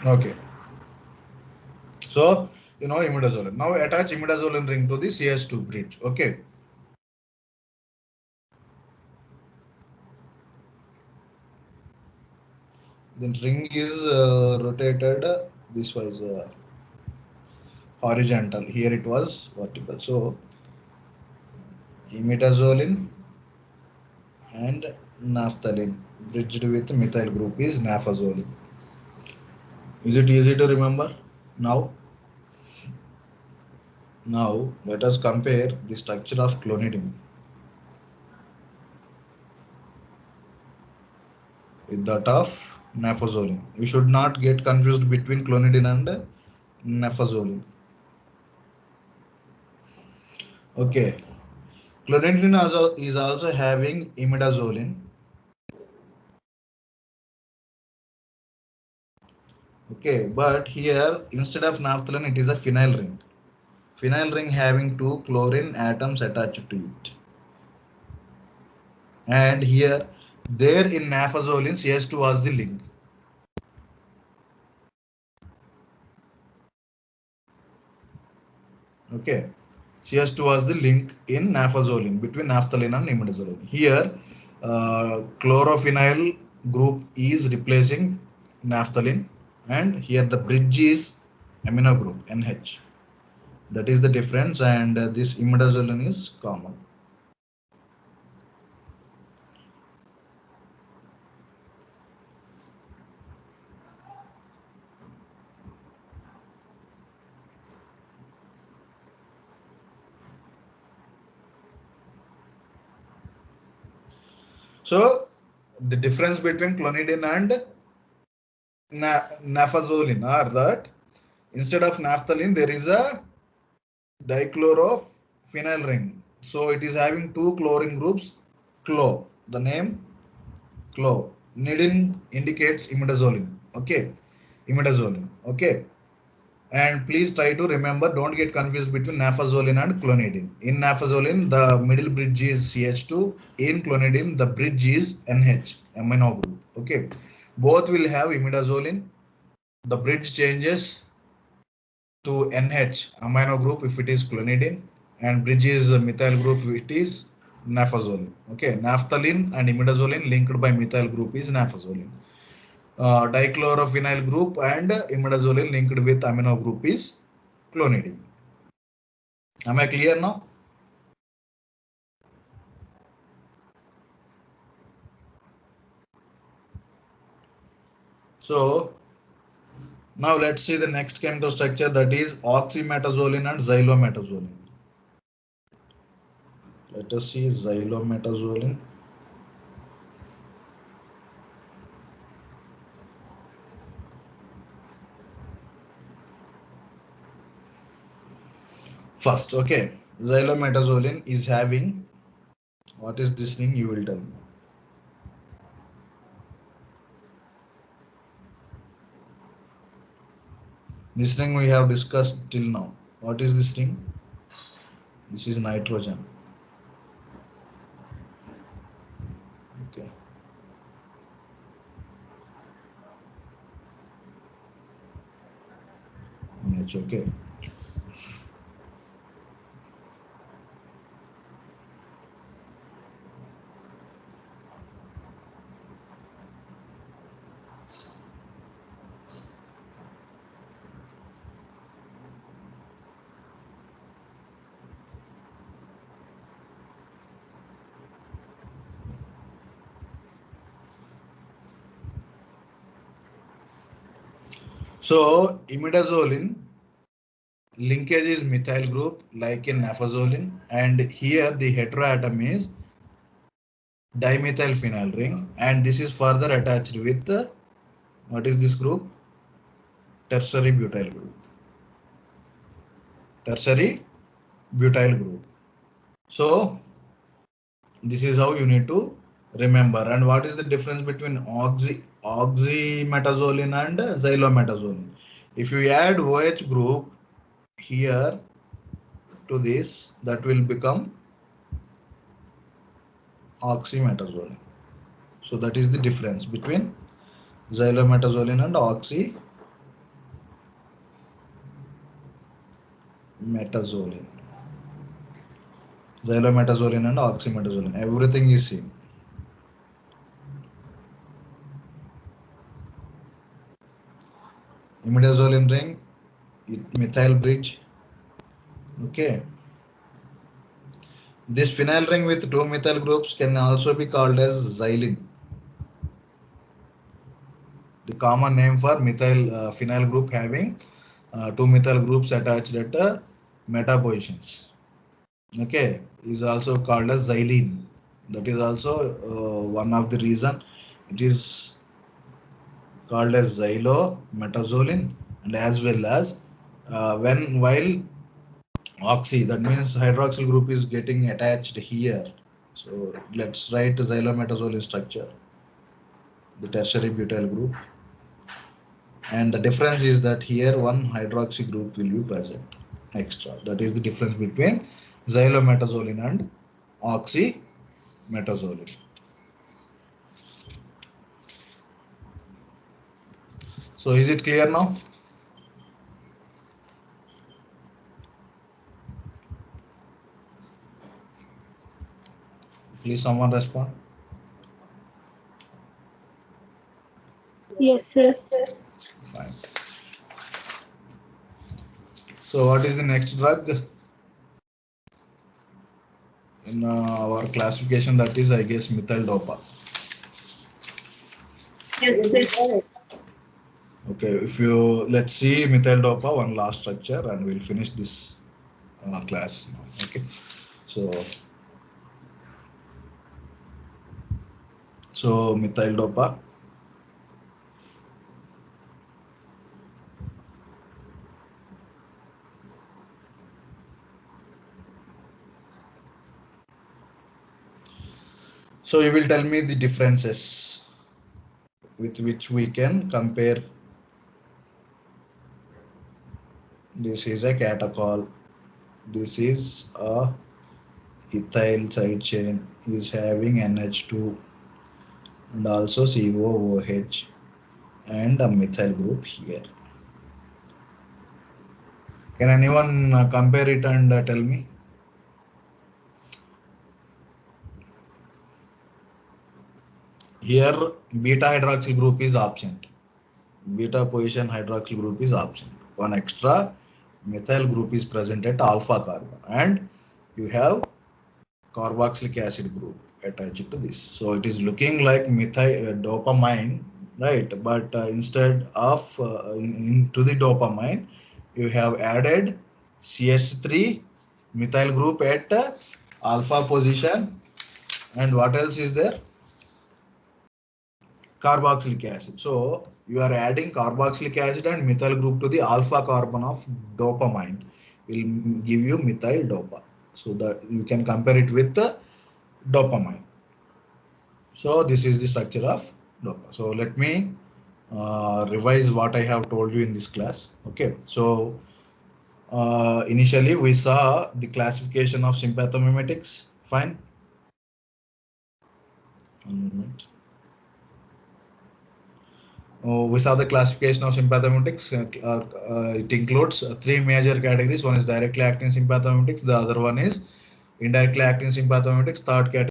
Okay. So you know imidazoline. Now attach imidazoline ring to the CH2 bridge. Okay. The ring is rotated this was horizontal. Here it was vertical. So imidazoline and naphthalene bridged with methyl group is nafazoline. Is it easy to remember? Now let us compare the structure of clonidine with that of nafazoline. You should not get confused between clonidine and nafazoline. Okay, clonidine is also having imidazoline. Okay, but here instead of naphthalene it is a phenyl ring. Phenyl ring having two chlorine atoms attached to it. And here there in nafazoline CH2 was the link. Okay, CH2 was the link in nafazoline between naphthalene and imidazoline. Here chlorophenyl group is replacing naphthalene, and here the bridge is amino group NH. That is the difference, and this imidazoline is common. So the difference between clonidine and nafazoline are that instead of naphthalene there is a dichlorophenyl ring. So it is having two chlorine groups, clo. The name clo. Nidine indicates imidazoline. Okay, imidazoline. Okay, and please try to remember. Don't get confused between nafazoline and clonidine. In nafazoline, the middle bridge is CH2. In clonidine, the bridge is NH, amino group. Okay, both will have imidazoline. The bridge changes to NH amino group if it is clonidine, and bridge is methyl group if it is nafazoline. Okay, naphthalene and imidazoline linked by methyl group is nafazoline. Dichlorophenyl group and imidazoline linked with amino group is clonidine. Am I clear now? So now let's see the next chemical structure, that is oxymetazoline and xylometazoline. Let us see xylometazoline. First, okay, xylometazoline is having, what is this thing, you will tell me. This thing we have discussed till now. What is this thing? This is nitrogen. Okay. NH, okay. So imidazoline linkage is methyl group like in nafazoline, and here the heteroatom is dimethyl phenyl ring, and this is further attached with what is this group? Tertiary butyl group. Tertiary butyl group. So this is how you need to remember. And what is the difference between oxymetazoline and xylometazoline? If you add OH group here to this, that will become oxymetazoline. So that is the difference between xylometazoline and oxymetazoline. metazolin, xylometazolin and oxymetazolin, everything is same. Imidazolin ring, methyl bridge. Okay. This phenyl ring with two methyl groups can also be called as xylene. The common name for methyl phenyl group having two methyl groups attached at meta positions. Okay, is also called as xylene. That is also one of the reason it is called as xylometazolin, and as well as while oxy, that means hydroxyl group is getting attached here. So let's write xylometazolin structure, the tertiary butyl group, and the difference is that here one hydroxy group will be present extra. That is the difference between xylometazolin and oxymetazolin. So is it clear now? Please someone respond. Yes, sir. Fine. So what is the next drug in our classification? That is, I guess, methyl dopa. Yes, sir. Okay, if you let's see methyl dopa, one last structure, and we'll finish this class now. Okay, so methyl dopa. So you will tell me the differences with which we can compare. This is a catechol. This is a ethyl side chain is having NH2 and also COOH and a methyl group here. Can anyone compare it and tell me? Here beta hydroxyl group is absent. Beta position hydroxyl group is absent. One extra methyl group is present at alpha carbon, and you have carboxylic acid group attached to this. So it is looking like methyl dopamine, right? But instead of into the dopamine, you have added CH3 methyl group at alpha position, and what else is there? Carboxylic acid. So you are adding carboxylic acid and methyl group to the alpha carbon of dopamine will give you methyl dopa. So that you can compare it with the dopamine. So this is the structure of dopa. So let me revise what I have told you in this class. Okay. So initially we saw the classification of sympathomimetics. Fine. 1 minute. We saw the classification of sympathomimetics. It includes three major categories. One is directly acting sympathomimetics. The other one is indirectly acting sympathomimetics. Third category